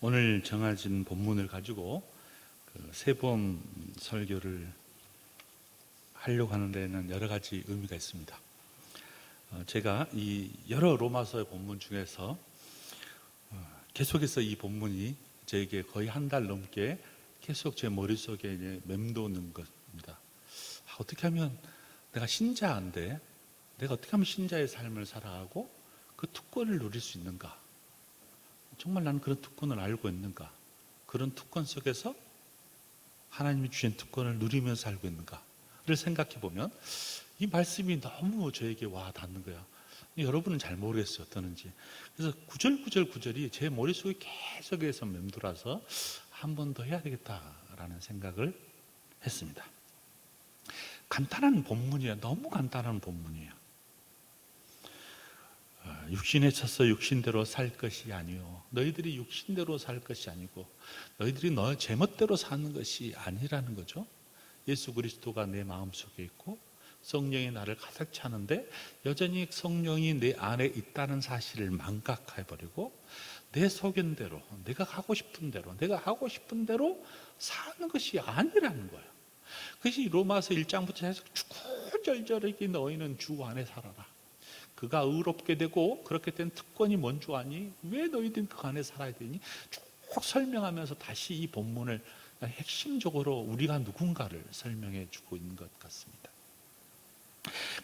오늘 정해진 본문을 가지고 세 번 설교를 하려고 하는 데는 여러 가지 의미가 있습니다. 제가 이 여러 로마서의 본문 중에서 계속해서 이 본문이 저에게 거의 한 달 넘게 계속 제 머릿속에 맴도는 것입니다. 어떻게 하면 내가 신자인데 내가 어떻게 하면 신자의 삶을 살아가고 그 특권을 누릴 수 있는가? 정말 나는 그런 특권을 알고 있는가? 그런 특권 속에서 하나님이 주신 특권을 누리면서 살고 있는가를 생각해 보면 이 말씀이 너무 저에게 와 닿는 거예요. 여러분은 잘 모르겠어요, 어떠는지. 그래서 구절이 제 머릿속에 계속해서 맴돌아서 한 번 더 해야 되겠다라는 생각을 했습니다. 간단한 본문이에요. 너무 간단한 본문이에요. 육신에 쳐서 육신대로 살 것이 아니요, 너희들이 육신대로 살 것이 아니고 너희들이 너의 제멋대로 사는 것이 아니라는 거죠. 예수 그리스도가 내 마음속에 있고 성령이 나를 가득 차는데 여전히 성령이 내 안에 있다는 사실을 망각해버리고 내 소견대로 내가 하고 싶은 대로 사는 것이 아니라는 거예요. 그것이 로마서 1장부터 해서 구절절하게 너희는 주 안에 살아라. 그가 의롭게 되고 그렇게 된 특권이 뭔 줄 아니? 왜 너희들은 그 안에 살아야 되니? 쭉 설명하면서 다시 이 본문을 핵심적으로 우리가 누군가를 설명해 주고 있는 것 같습니다.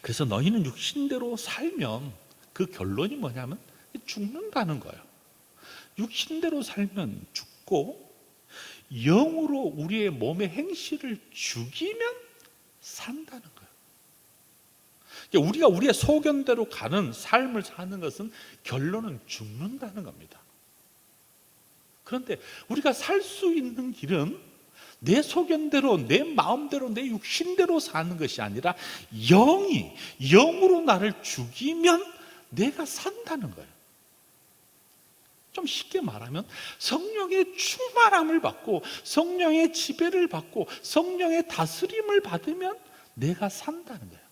그래서 너희는 육신대로 살면 그 결론이 뭐냐면 죽는다는 거예요. 육신대로 살면 죽고 영으로 우리의 몸의 행실을 죽이면 산다는 거예요. 우리가 우리의 소견대로 가는 삶을 사는 것은 결론은 죽는다는 겁니다. 그런데 우리가 살 수 있는 길은 내 소견대로, 내 마음대로, 내 육신대로 사는 것이 아니라 영으로 나를 죽이면 내가 산다는 거예요. 좀 쉽게 말하면 성령의 충만함을 받고 성령의 지배를 받고 성령의 다스림을 받으면 내가 산다는 거예요.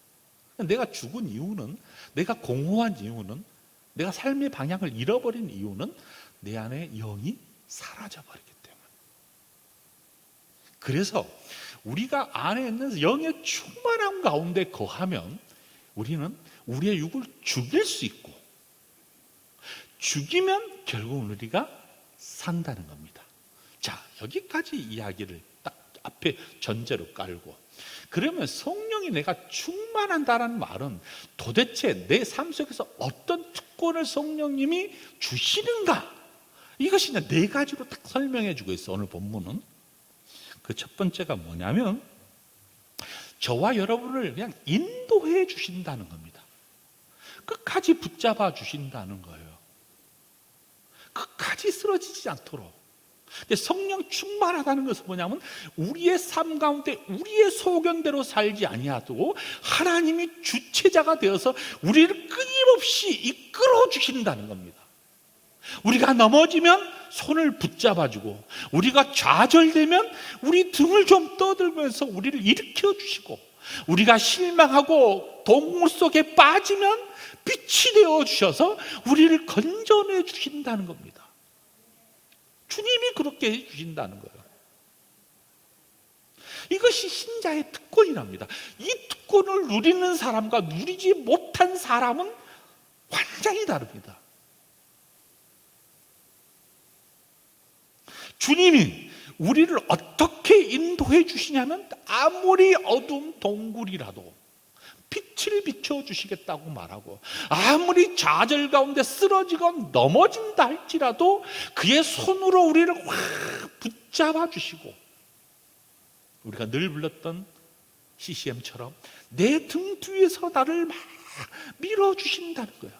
내가 죽은 이유는, 내가 공허한 이유는, 내가 삶의 방향을 잃어버린 이유는 내 안에 영이 사라져버리기 때문에. 그래서 우리가 안에 있는 영의 충만함 가운데 거하면 우리는 우리의 육을 죽일 수 있고, 죽이면 결국은 우리가 산다는 겁니다. 자, 여기까지 이야기를 딱 앞에 전제로 깔고, 그러면 성령이 내가 충만한다는 말은 도대체 내 삶 속에서 어떤 특권을 성령님이 주시는가? 이것이 이제 네 가지로 딱 설명해 주고 있어. 오늘 본문은 그 첫 번째가 뭐냐면 저와 여러분을 그냥 인도해 주신다는 겁니다. 끝까지 붙잡아 주신다는 거예요. 끝까지 쓰러지지 않도록. 성령 충만하다는 것은 뭐냐면 우리의 삶 가운데 우리의 소견대로 살지 아니하고 하나님이 주체자가 되어서 우리를 끊임없이 이끌어 주신다는 겁니다. 우리가 넘어지면 손을 붙잡아주고, 우리가 좌절되면 우리 등을 좀 떠들면서 우리를 일으켜 주시고, 우리가 실망하고 동물 속에 빠지면 빛이 되어 주셔서 우리를 건져내 주신다는 겁니다. 주님이 그렇게 해주신다는 거예요. 이것이 신자의 특권이랍니다. 이 특권을 누리는 사람과 누리지 못한 사람은 완전히 다릅니다. 주님이 우리를 어떻게 인도해 주시냐면 아무리 어두운 동굴이라도 빛을 비춰주시겠다고 말하고, 아무리 좌절 가운데 쓰러지건 넘어진다 할지라도 그의 손으로 우리를 확 붙잡아 주시고, 우리가 늘 불렀던 CCM처럼 내 등 뒤에서 나를 막 밀어주신다는 거예요.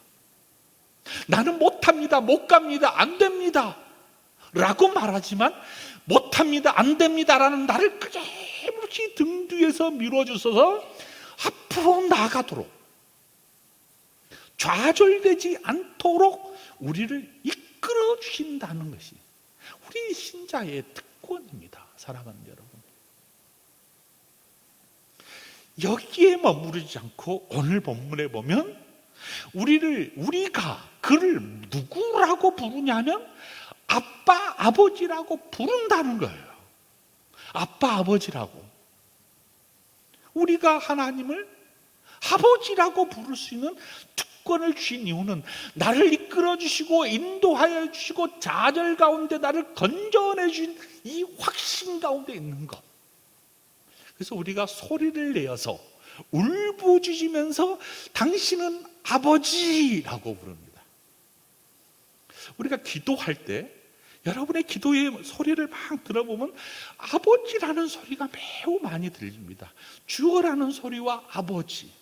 나는 못합니다, 못 갑니다, 안 됩니다 라고 말하지만 못합니다, 안 됩니다라는 나를 끊임없이 등 뒤에서 밀어주셔서 앞으로 나가도록, 좌절되지 않도록 우리를 이끌어 주신다는 것이 우리 신자의 특권입니다. 사랑하는 여러분, 여기에 머무르지 않고 오늘 본문에 보면 우리가 그를 누구라고 부르냐면 아빠, 아버지라고 부른다는 거예요. 아빠, 아버지라고. 우리가 하나님을 아버지라고 부를 수 있는 특권을 주신 이유는 나를 이끌어 주시고 인도하여 주시고 좌절 가운데 나를 건져내 주신 이 확신 가운데 있는 것. 그래서 우리가 소리를 내어서 울부짖으면서 당신은 아버지라고 부릅니다. 우리가 기도할 때 여러분의 기도의 소리를 막 들어보면 아버지라는 소리가 매우 많이 들립니다. 주어라는 소리와 아버지.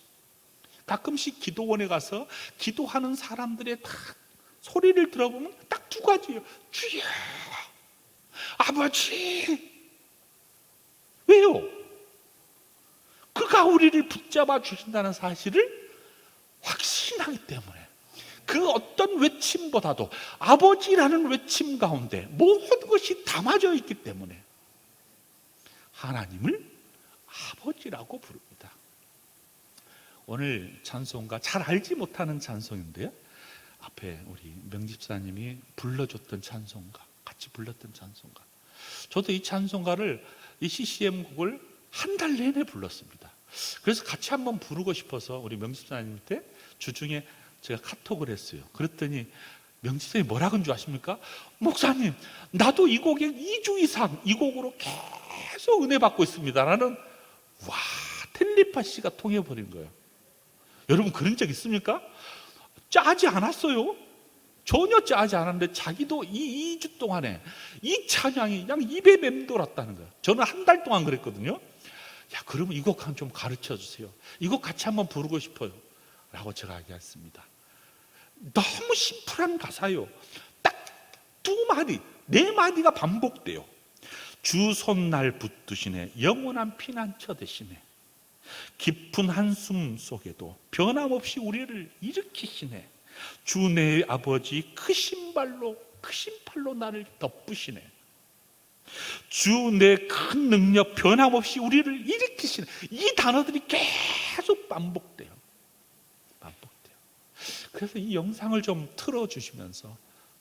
가끔씩 기도원에 가서 기도하는 사람들의 다 소리를 들어보면 딱 두 가지예요. 주여, 아버지. 왜요? 그가 우리를 붙잡아 주신다는 사실을 확신하기 때문에, 그 어떤 외침보다도 아버지라는 외침 가운데 모든 것이 담아져 있기 때문에 하나님을 아버지라고 부릅니다. 오늘 찬송가 잘 알지 못하는 찬송인데요, 앞에 우리 명집사님이 불러줬던 찬송가, 같이 불렀던 찬송가. 저도 이 찬송가를, 이 CCM 곡을 한 달 내내 불렀습니다. 그래서 같이 한번 부르고 싶어서 우리 명집사님한테 주중에 제가 카톡을 했어요. 그랬더니 명집사님이 뭐라고 한 줄 아십니까? 목사님, 나도 이 곡에 2주 이상 이 곡으로 계속 은혜 받고 있습니다. 라는, 와, 텔레파시가 통해버린 거예요. 여러분 그런 적 있습니까? 짜지 않았어요. 전혀 짜지 않았는데 자기도 이 2주 동안에 이 찬양이 그냥 입에 맴돌았다는 거예요. 저는 한 달 동안 그랬거든요. 야, 그러면 이 곡 좀 가르쳐 주세요. 이 곡 같이 한번 부르고 싶어요. 라고 제가 얘기했습니다. 너무 심플한 가사요. 딱 2마디, 4마디가 반복돼요. 주 손 날 붙드시네, 영원한 피난처 되시네, 깊은 한숨 속에도 변함없이 우리를 일으키시네, 주 내 아버지 크신 팔로 나를 덮으시네, 주 내 큰 능력 변함없이 우리를 일으키시네. 이 단어들이 계속 반복돼요. 그래서 이 영상을 좀 틀어주시면서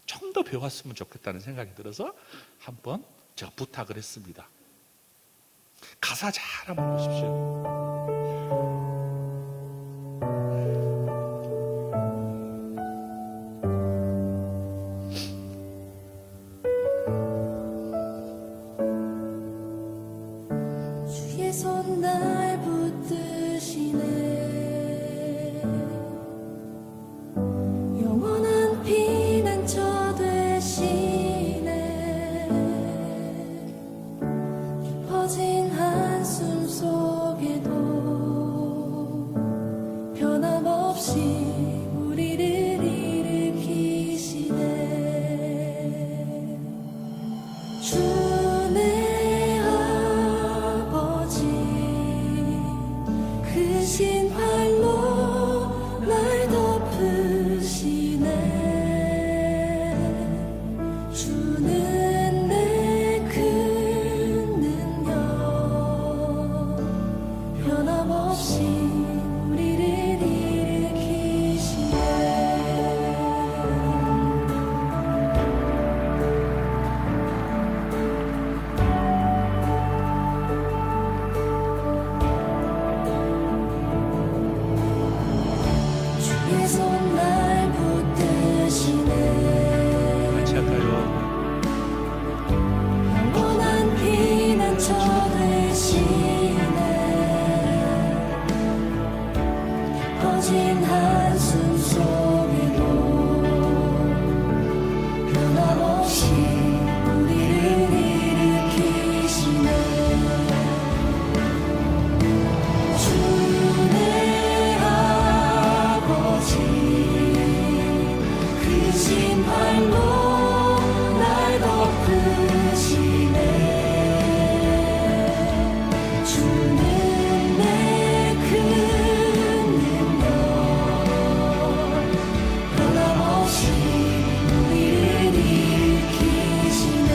좀 더 배웠으면 좋겠다는 생각이 들어서 한번 제가 부탁을 했습니다. 가사 잘 한번 보십시오. 주의 손 날 붙드시네, 영원한 피난처 되시네, 깊어진 한숨 속에도 변함없이 우리를 일으키시네. 주 내 아버지 크신 팔로 날 덮으시네, 주는 내 큰 능력 변함없이 우리를 일으키시네. 주의 손 날 붙드시네, 같이 할까요? 영원한 피난처 되시네, 깊어진 한숨 속에도 변함없이 우리를 일으키시네. 주 내 아버지 크신 팔로 날 덮으시네, 주는 내 큰 능력 변함없이 우리를 일으키시네.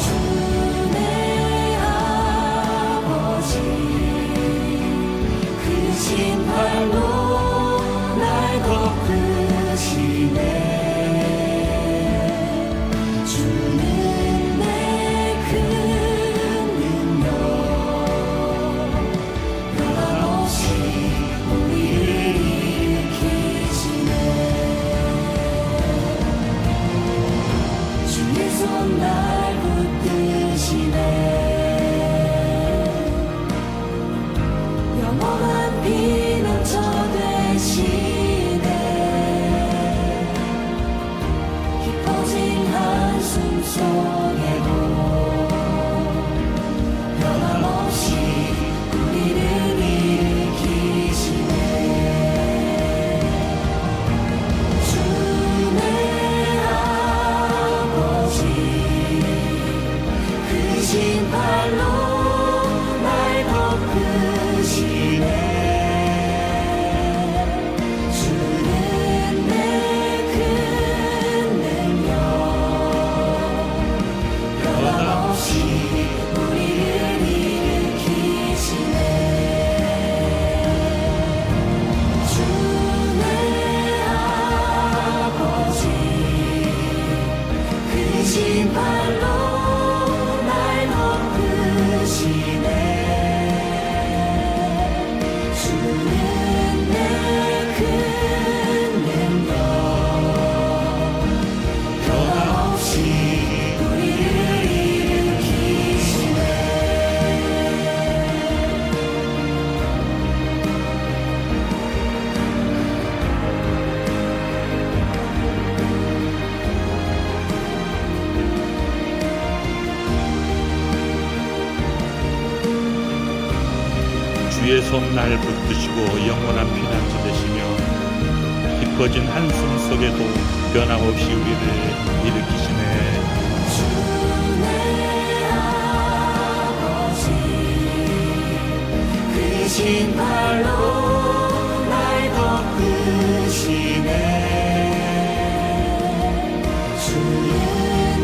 주 내 아버지 크신 팔로 날 덮으시네, 영원한 피난처 되시네. 깊어진 한숨 속에도 변함없이 우리를 일으키시네. 주의 아버지 크신 팔로 날 덮으시네. 주는 내 큰 능력 변함없이 우리를 일으키시네. 주의 아버지 크신 팔로 날 덮으시네. 주는 내 큰 능력 변함없이 우리를 일으키시네. 주의 손 날 붙드시고 영원한 피난처 되시며 깊어진 한숨 속에도 변함없이 우리를 일으키시네. 주의 아버지 크신 팔로 날 덮으시네. 주는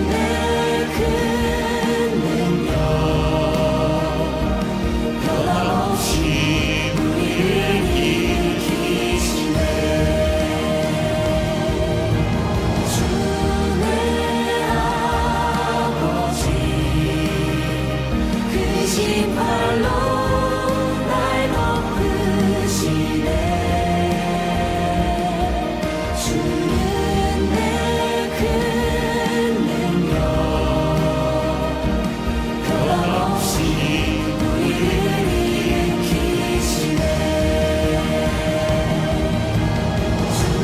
내 큰 능력 변함없이 우리를 일으키시네. 주의 아버지 크신 팔로 날 덮으시네. 주는 내 큰 능력 변함없이 우리를 일으키시네. 주의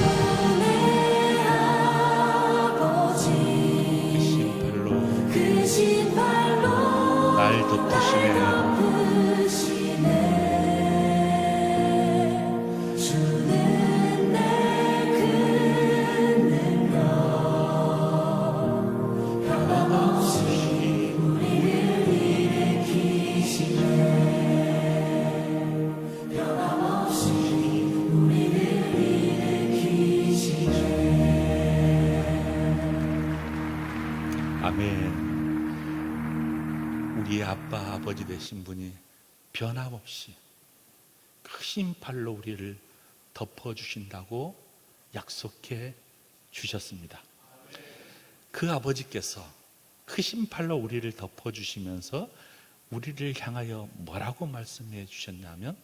아버지 크신 팔로 크신 팔로 날 덮으시네. 덮으시네. 주는 내 큰 능력 변함없이 우리를 일으키시네. 변함없이 우리를 일으키시네. 아멘. 우리의 아빠 아버지 되신 분이 변함없이 크신 팔로 우리를 덮어주신다고 약속해 주셨습니다. 그 아버지께서 크신 팔로 우리를 덮어주시면서 우리를 향하여 뭐라고 말씀해 주셨냐면,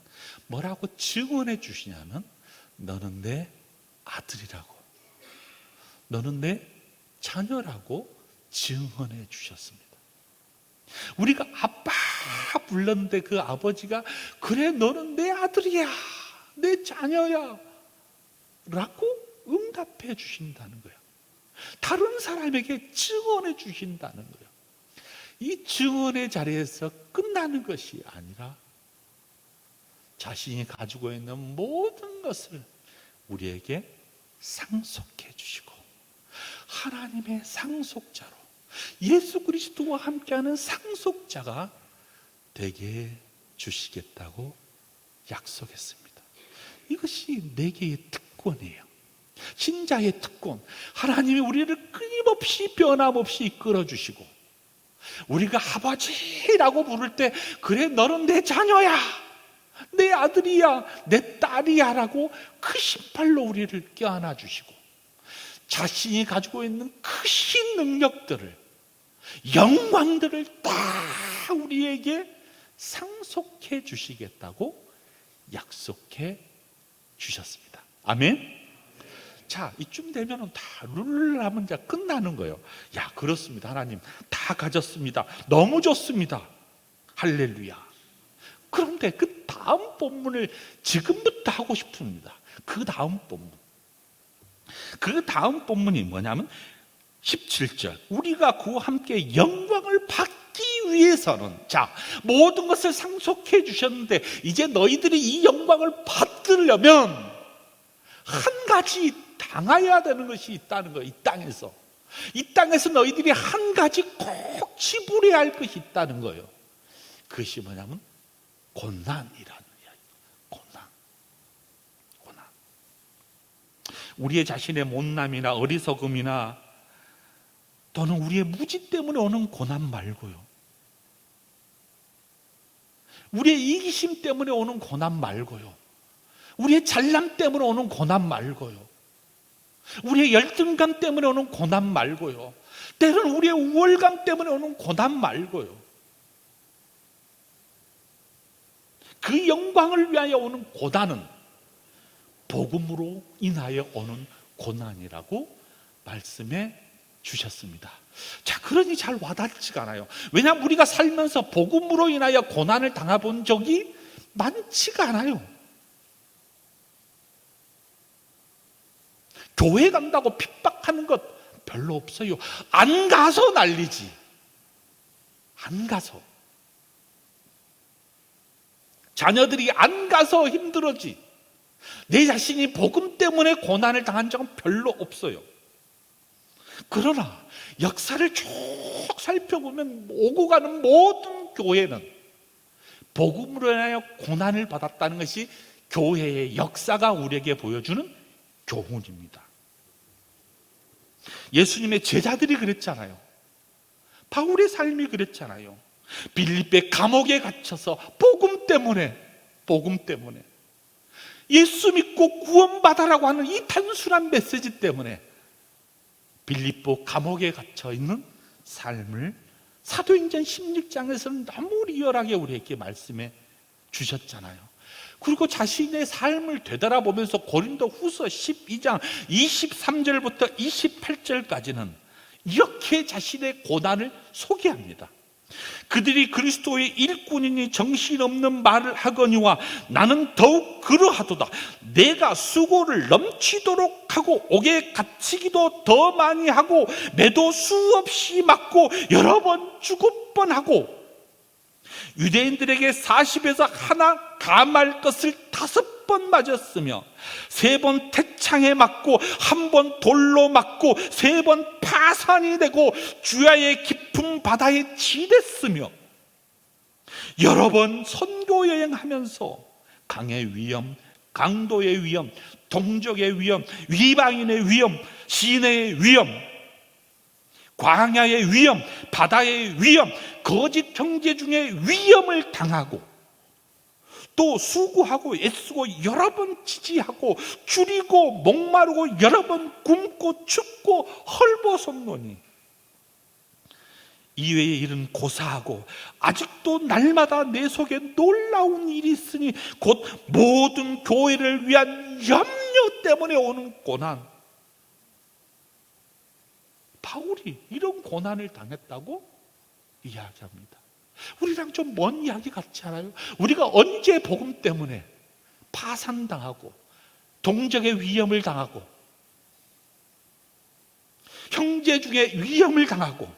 뭐라고 증언해 주시냐면, 너는 내 아들이라고, 너는 내 자녀라고 증언해 주셨습니다. 우리가 아빠 불렀는데 그 아버지가 그래 너는 내 아들이야, 내 자녀야 라고 응답해 주신다는 거예요. 다른 사람에게 증언해 주신다는 거예요. 이 증언의 자리에서 끝나는 것이 아니라 자신이 가지고 있는 모든 것을 우리에게 상속해 주시고, 하나님의 상속자로 예수 그리스도와 함께하는 상속자가 되게 주시겠다고 약속했습니다. 이것이 네 개의 특권이에요. 신자의 특권. 하나님이 우리를 끊임없이 변함없이 이끌어주시고, 우리가 아버지라고 부를 때 그래 너는 내 자녀야, 내 아들이야, 내 딸이야 라고 크신 팔로 우리를 껴안아 주시고, 자신이 가지고 있는 크신 능력들을, 영광들을 다 우리에게 상속해 주시겠다고 약속해 주셨습니다. 아멘. 자, 이쯤 되면 다 룰라면 자 끝나는 거예요. 야, 그렇습니다. 하나님 다 가졌습니다. 너무 좋습니다. 할렐루야. 그런데 그 다음 본문을 지금부터 하고 싶습니다. 그 다음 본문. 그 다음 본문이 뭐냐면 17절. 우리가 그와 함께 영광을 받기 위해서는, 자, 모든 것을 상속해 주셨는데 이제 너희들이 이 영광을 받으려면 한 가지 당해야 되는 것이 있다는 거예요. 이 땅에서. 이 땅에서 너희들이 한 가지 꼭 지불해야 할 것이 있다는 거예요. 그것이 뭐냐면 고난이라는 이야기예요. 고난. 우리의 자신의 못남이나 어리석음이나 또는 우리의 무지 때문에 오는 고난 말고요, 우리의 이기심 때문에 오는 고난 말고요, 우리의 잘남 때문에 오는 고난 말고요, 우리의 열등감 때문에 오는 고난 말고요, 때로는 우리의 우월감 때문에 오는 고난 말고요, 그 영광을 위하여 오는 고난은 복음으로 인하여 오는 고난이라고 말씀해 주셨습니다. 자, 그러니 잘 와닿지가 않아요. 왜냐하면 우리가 살면서 복음으로 인하여 고난을 당해본 적이 많지가 않아요. 교회 간다고 핍박하는 것 별로 없어요. 안 가서 난리지. 안 가서. 자녀들이 안 가서 힘들어지. 내 자신이 복음 때문에 고난을 당한 적은 별로 없어요. 그러나 역사를 쭉 살펴보면 오고 가는 모든 교회는 복음으로 인하여 고난을 받았다는 것이 교회의 역사가 우리에게 보여주는 교훈입니다. 예수님의 제자들이 그랬잖아요. 바울의 삶이 그랬잖아요. 빌립보의 감옥에 갇혀서 복음 때문에 예수 믿고 구원받아라고 하는 이 단순한 메시지 때문에 빌립보 감옥에 갇혀 있는 삶을 사도행전 16장에서는 너무 리얼하게 우리에게 말씀해 주셨잖아요. 그리고 자신의 삶을 되돌아보면서 고린도 후서 12장 23절부터 28절까지는 이렇게 자신의 고난을 소개합니다. 그들이 그리스도의 일꾼이니 정신없는 말을 하거니와 나는 더욱 그러하도다. 내가 수고를 넘치도록 하고 옥에 갇히기도 더 많이 하고 매도 수없이 맞고 여러 번 죽을 뻔하고 유대인들에게 40에서 하나 감할 것을 5번 맞았으며 3번 태창에 맞고 1번 돌로 맞고 3번 파산이 되고 주야의 깊은 바다에 치댔으며 여러 번 선교 여행하면서 강의 위험, 강도의 위험, 동족의 위험, 이방인의 위험, 시내의 위험, 광야의 위험, 바다의 위험, 거짓 형제 중에 위험을 당하고 또 수고하고 애쓰고 여러 번 지지하고 줄이고 목마르고 여러 번 굶고 춥고 헐벗었노니 이외의 일은 고사하고 아직도 날마다 내 속에 놀라운 일이 있으니 곧 모든 교회를 위한 염려 때문에 오는 고난. 바울이 이런 고난을 당했다고 이야기합니다. 우리랑 좀 먼 이야기 같지 않아요? 우리가 언제 복음 때문에 파산당하고 동족의 위험을 당하고 형제 중에 위험을 당하고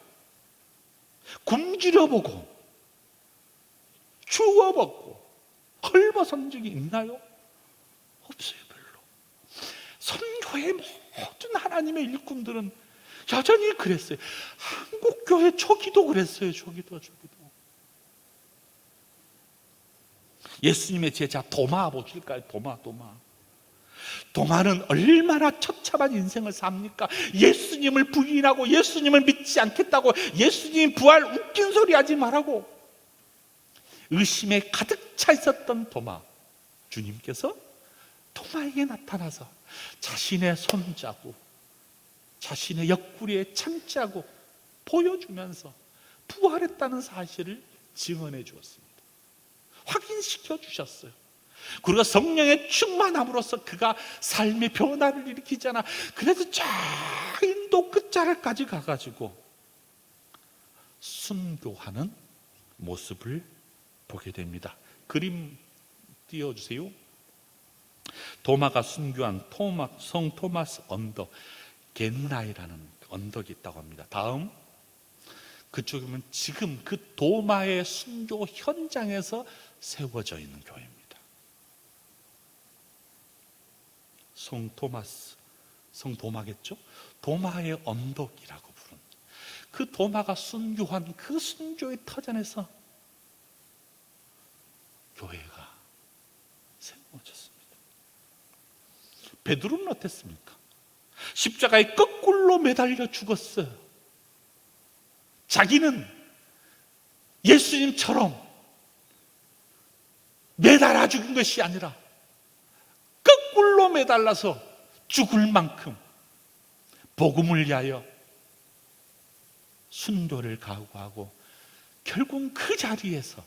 굶주려보고 추워먹고 헐벗은 적이 있나요? 없어요. 별로. 선교의 모든 하나님의 일꾼들은 여전히 그랬어요. 한국교회 초기도 그랬어요. 초기도. 예수님의 제자 도마 보실까요? 도마는 얼마나 처참한 인생을 삽니까? 예수님을 부인하고 예수님을 믿지 않겠다고 예수님 부활 웃긴 소리 하지 말라고 의심에 가득 차 있었던 도마, 주님께서 도마에게 나타나서 자신의 손자국, 자신의 옆구리에 창자국 보여주면서 부활했다는 사실을 증언해 주었습니다. 확인시켜 주셨어요. 그리고 성령의 충만함으로써 그가 삶의 변화를 일으키잖아. 그래서 저 인도 끝자락까지 가가지고 순교하는 모습을 보게 됩니다. 그림 띄워주세요. 도마가 순교한 성 토마스 언덕, 겟나이라는 언덕이 있다고 합니다. 다음, 그쪽에 보면 지금 그 도마의 순교 현장에서 세워져 있는 교회입니다. 성 토마스, 성 도마겠죠? 도마의 언덕이라고 부른 그 도마가 순교한 그 순교의 터전에서 교회가 세워졌습니다. 베드로는 어땠습니까? 십자가에 거꾸로 매달려 죽었어요. 자기는 예수님처럼 매달아 죽은 것이 아니라 거꾸로 매달라서 죽을 만큼 복음을 위하여 순교를 각오하고 결국 그 자리에서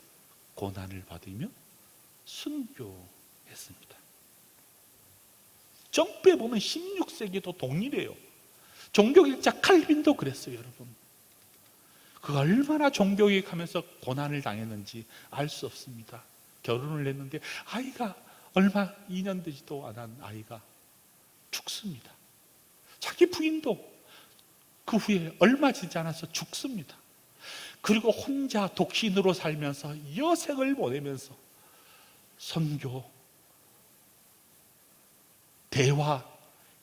고난을 받으며 순교했습니다. 점프해 보면 16세기도 동일해요. 종교개혁자 칼빈도 그랬어요, 여러분. 그 얼마나 종교개혁하면서 고난을 당했는지 알 수 없습니다. 결혼을 했는데 아이가 얼마 2년 되지도 않은 아이가 죽습니다. 자기 부인도 그 후에 얼마 지지 않아서 죽습니다. 그리고 혼자 독신으로 살면서 여생을 보내면서 선교, 대화,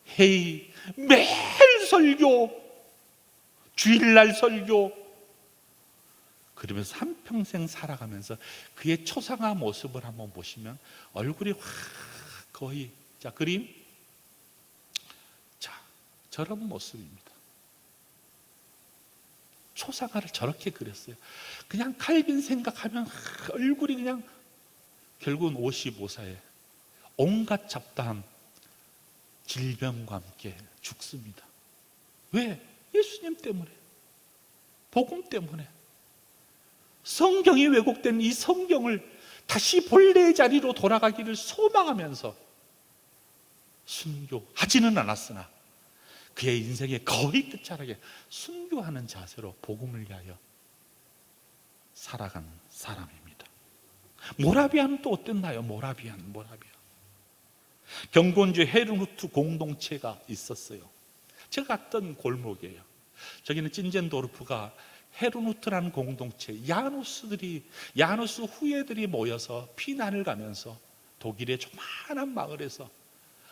회의, 매일 설교, 주일날 설교, 그러면서 한평생 살아가면서 그의 초상화 모습을 한번 보시면 얼굴이 확 거의, 자, 그림, 자, 저런 모습입니다. 초상화를 저렇게 그렸어요. 그냥 칼빈 생각하면 얼굴이 그냥 결국은 55세에 온갖 잡다한 질병과 함께 죽습니다. 왜? 예수님 때문에, 복음 때문에. 성경이 왜곡된 이 성경을 다시 본래의 자리로 돌아가기를 소망하면서 순교하지는 않았으나 그의 인생의 거의 끝자락에 순교하는 자세로 복음을 위하여 살아간 사람입니다. 모라비안은 또 어땠나요? 모라비안. 경건주 헤르누트 공동체가 있었어요. 제가 갔던 골목이에요. 저기는 찐젠도르프가 헤르누트라는 공동체, 야누스 후예들이 모여서 피난을 가면서 독일의 조그마한 마을에서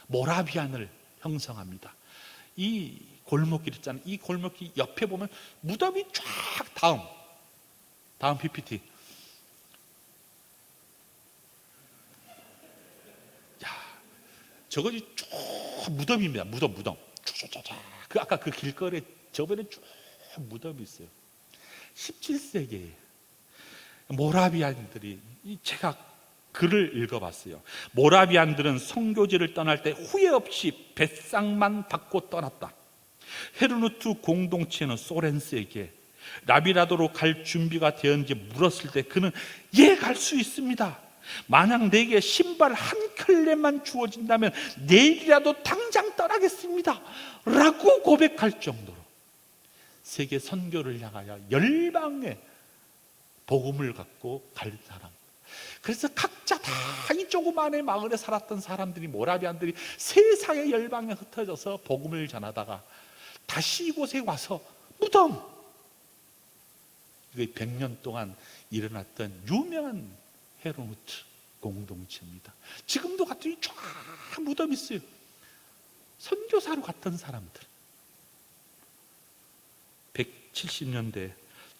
모라비안을 형성합니다. 이 골목길 있잖아요. 이 골목길 옆에 보면 무덤이 쫙, 다음 PPT. 저것이 쭉 무덤입니다. 무덤. 그 아까 그 길거리에 저번에 쭉 무덤이 있어요. 17세기에 모라비안들이, 제가 글을 읽어봤어요. 모라비안들은 선교지를 떠날 때 후회 없이 배상만 받고 떠났다. 헤르누트 공동체는 소렌스에게 라비라도로 갈 준비가 되었는지 물었을 때 그는 예, 갈 수 있습니다. 만약 내게 신발 한 켤레만 주어진다면 내일이라도 당장 떠나겠습니다 라고 고백할 정도로 세계 선교를 향하여 열방의 복음을 갖고 갈 사람. 그래서 각자 다 이 조그만의 마을에 살았던 사람들이, 모라비안들이 세상의 열방에 흩어져서 복음을 전하다가 다시 이곳에 와서 무덤, 이게 100년 동안 일어났던 유명한 헤르누트 공동체입니다. 지금도 갔더니 쫙 무덤이 있어요. 선교사로 갔던 사람들. 170년대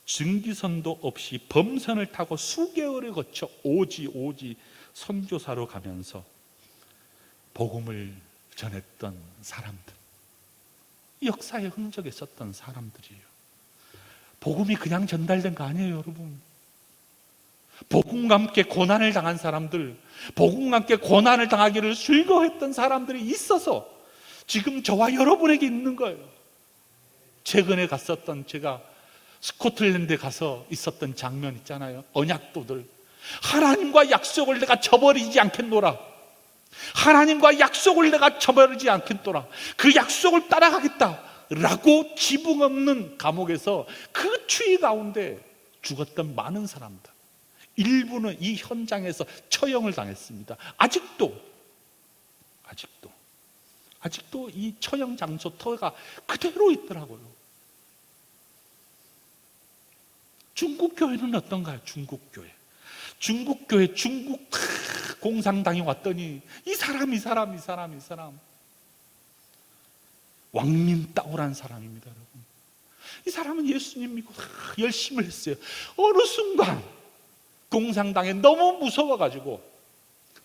증기선도 없이 범선을 타고 수개월에 거쳐 오지 선교사로 가면서 복음을 전했던 사람들, 역사의 흔적에 있었던 사람들이에요. 복음이 그냥 전달된 거 아니에요, 여러분. 복음과 함께 고난을 당한 사람들, 복음과 함께 고난을 당하기를 즐거워했던 사람들이 있어서 지금 저와 여러분에게 있는 거예요. 최근에 제가 스코틀랜드에 가서 있었던 장면 있잖아요. 언약도들. 하나님과 약속을 내가 저버리지 않겠노라. 하나님과 약속을 내가 저버리지 않겠노라. 그 약속을 따라가겠다 라고 지붕 없는 감옥에서 그 추위 가운데 죽었던 많은 사람들. 일부는 이 현장에서 처형을 당했습니다. 아직도 이 처형 장소 터가 그대로 있더라고요. 중국 교회는 어떤가요? 중국 교회 중국 공산당이 왔더니 이 사람 왕민따오라는 사람입니다, 여러분. 이 사람은 예수님 믿고 열심을 했어요. 어느 순간 공산당에 너무 무서워가지고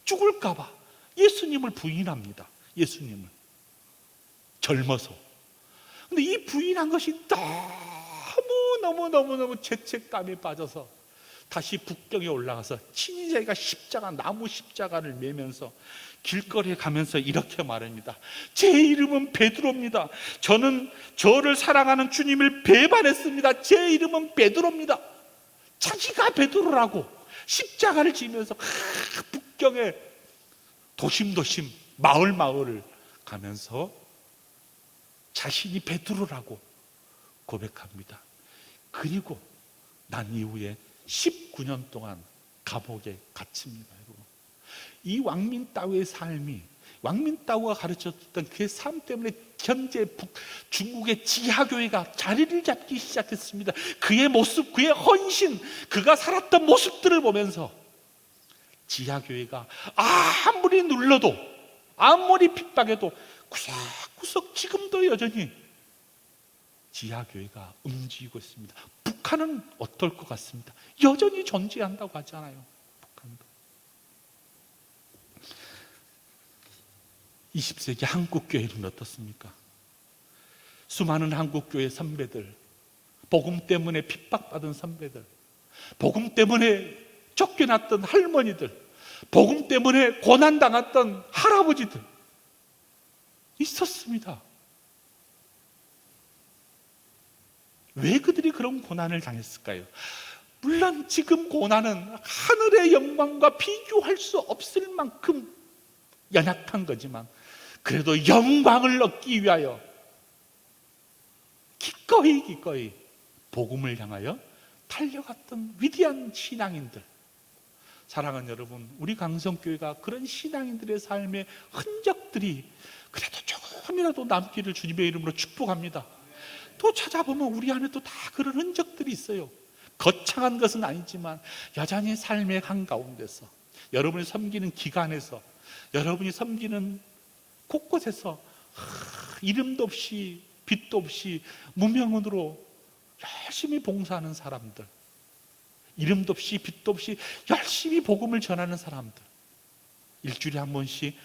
죽을까봐 예수님을 부인합니다. 예수님을 젊어서. 근데 이 부인한 것이 너무 죄책감에 빠져서 다시 북경에 올라가서 친히 자기가 나무 십자가를 메면서 길거리에 가면서 이렇게 말합니다. 제 이름은 베드로입니다. 저는 저를 사랑하는 주님을 배반했습니다. 제 이름은 베드로입니다. 자기가 베드로라고 십자가를 지면서 북경에 도심도심 마을을 가면서 자신이 베드로라고 고백합니다. 그리고 난 이후에 19년 동안 감옥에 갇힙니다. 여러분. 이 왕민따오의 삶이, 왕민따오가 가르쳤던 그 삶 때문에 현재 중국의 지하교회가 자리를 잡기 시작했습니다. 그의 모습, 그의 헌신, 그가 살았던 모습들을 보면서 지하교회가 아무리 눌러도, 아무리 핍박해도 구석구석 지금도 여전히 지하교회가 움직이고 있습니다. 북한은 어떨 것 같습니다. 여전히 존재한다고 하잖아요. 북한도. 20세기 한국교회는 어떻습니까? 수많은 한국교회 선배들, 복음 때문에 핍박받은 선배들, 복음 때문에 쫓겨났던 할머니들, 복음 때문에 고난당했던 할아버지들 있었습니다. 왜 그들이 그런 고난을 당했을까요? 물론 지금 고난은 하늘의 영광과 비교할 수 없을 만큼 연약한 거지만 그래도 영광을 얻기 위하여 기꺼이 복음을 향하여 달려갔던 위대한 신앙인들. 사랑하는 여러분, 우리 강성교회가 그런 신앙인들의 삶의 흔적들이 그래도 조금이라도 남기를 주님의 이름으로 축복합니다. 또 찾아보면 우리 안에 또 다 그런 흔적들이 있어요. 거창한 것은 아니지만 여전히 삶의 한가운데서, 여러분이 섬기는 기관에서, 여러분이 섬기는 곳곳에서 이름도 없이 빛도 없이 무명으로 열심히 봉사하는 사람들, 이름도 없이 빛도 없이 열심히 복음을 전하는 사람들, 일주일에 한 번씩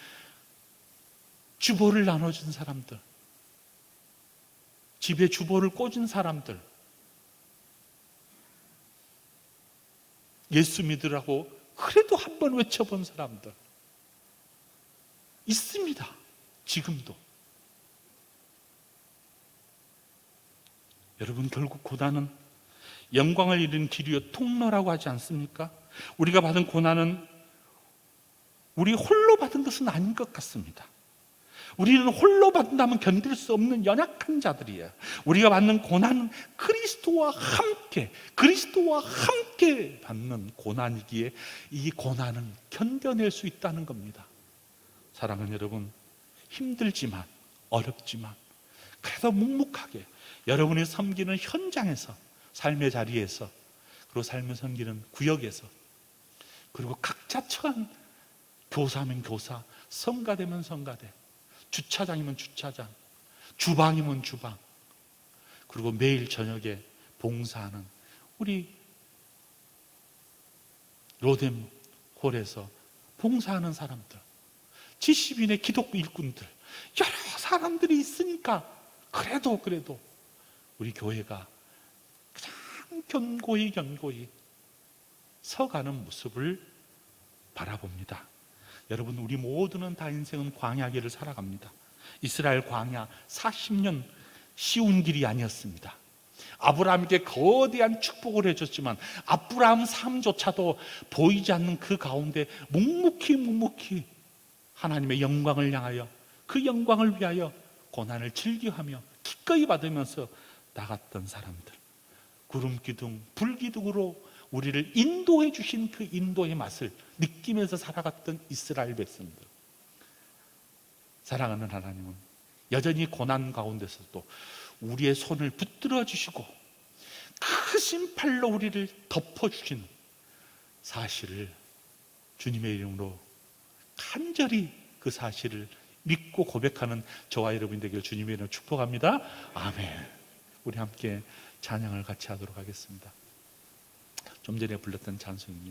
주보를 나눠준 사람들, 집에 주보를 꽂은 사람들, 예수 믿으라고 그래도 한 번 외쳐본 사람들 있습니다. 지금도. 여러분, 결국 고난은 영광을 이루는 길이요 통로라고 하지 않습니까? 우리가 받은 고난은 우리 홀로 받은 것은 아닌 것 같습니다. 우리는 홀로 받는다면 견딜 수 없는 연약한 자들이에요. 우리가 받는 고난은 그리스도와 함께 받는 고난이기에 이 고난은 견뎌낼 수 있다는 겁니다. 사랑하는 여러분, 힘들지만 어렵지만 그래도 묵묵하게 여러분이 섬기는 현장에서, 삶의 자리에서, 그리고 삶을 섬기는 구역에서, 그리고 각자 처한 교사면 교사, 성가대면 성가대, 주차장이면 주차장, 주방이면 주방, 그리고 매일 저녁에 봉사하는 우리 로뎀홀에서 봉사하는 사람들, 70인의 기독교 일꾼들, 여러 사람들이 있으니까 그래도 우리 교회가 가장 견고히 서가는 모습을 바라봅니다. 여러분, 우리 모두는 다 인생은 광야길을 살아갑니다. 이스라엘 광야 40년 쉬운 길이 아니었습니다. 아브라함에게 거대한 축복을 해줬지만 아브라함 삶조차도 보이지 않는 그 가운데 묵묵히 하나님의 영광을 향하여, 그 영광을 위하여 고난을 즐겨하며 기꺼이 받으면서 나갔던 사람들, 구름 기둥, 불 기둥으로 우리를 인도해 주신 그 인도의 맛을 느끼면서 살아갔던 이스라엘 백성들. 사랑하는 하나님은 여전히 고난 가운데서도 우리의 손을 붙들어 주시고 크신 팔로 우리를 덮어주시는 사실을 주님의 이름으로 간절히 그 사실을 믿고 고백하는 저와 여러분 되기를 주님의 이름으로 축복합니다. 아멘. 우리 함께 찬양을 같이 하도록 하겠습니다. 좀 전에 불렀던 찬송입니다.